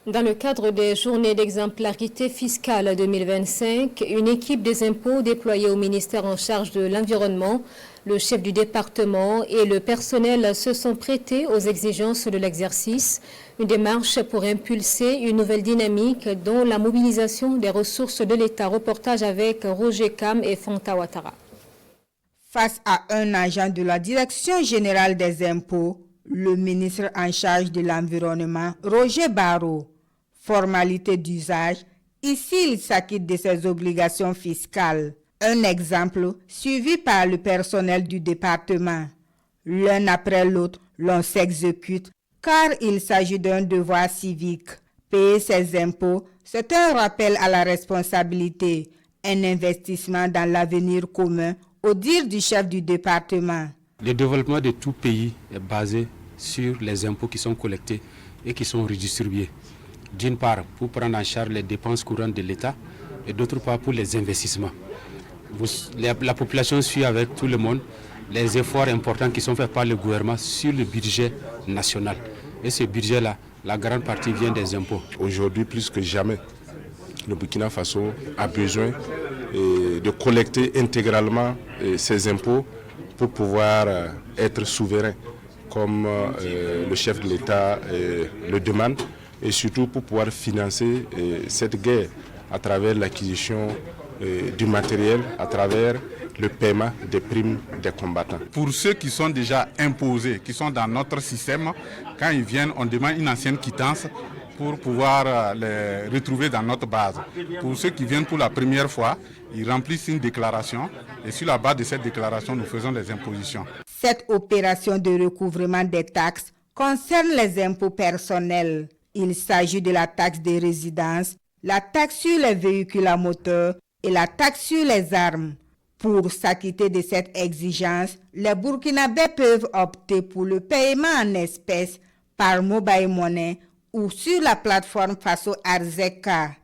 Dans le cadre des journées d'exemplarité fiscale 2025, une équipe des impôts déployée au ministère en charge de l'environnement, le chef du département et le personnel se sont prêtés aux exigences de l'exercice. Une démarche pour impulser une nouvelle dynamique dont la mobilisation des ressources de l'État. Reportage avec Roger Kam et Fanta Ouattara. Face à un agent de la Direction générale des impôts, le ministre en charge de l'environnement, Roger Barrot. Formalité d'usage, ici il s'acquitte de ses obligations fiscales. Un exemple suivi par le personnel du département. L'un après l'autre, l'on s'exécute car il s'agit d'un devoir civique. Payer ses impôts, c'est un rappel à la responsabilité, un investissement dans l'avenir commun, au dire du chef du département. Le développement de tout pays est basé sur les impôts qui sont collectés et qui sont redistribués. D'une part, pour prendre en charge les dépenses courantes de l'État et d'autre part pour les investissements. La population suit avec tout le monde les efforts importants qui sont faits par le gouvernement sur le budget national. Et ce budget-là, la grande partie vient des impôts. Aujourd'hui, plus que jamais, le Burkina Faso a besoin de collecter intégralement ses impôts pour pouvoir être souverain, comme le chef de l'État le demande, et surtout pour pouvoir financer cette guerre à travers l'acquisition du matériel, à travers le paiement des primes des combattants. Pour ceux qui sont déjà imposés, qui sont dans notre système, quand ils viennent, on demande une ancienne quittance pour pouvoir les retrouver dans notre base. Pour ceux qui viennent pour la première fois, ils remplissent une déclaration et sur la base de cette déclaration, nous faisons des impositions. Cette opération de recouvrement des taxes concerne les impôts personnels. Il s'agit de la taxe des résidences, la taxe sur les véhicules à moteur et la taxe sur les armes. Pour s'acquitter de cette exigence, les Burkinabés peuvent opter pour le paiement en espèces par mobile money ou sur la plateforme Faso Arzeka.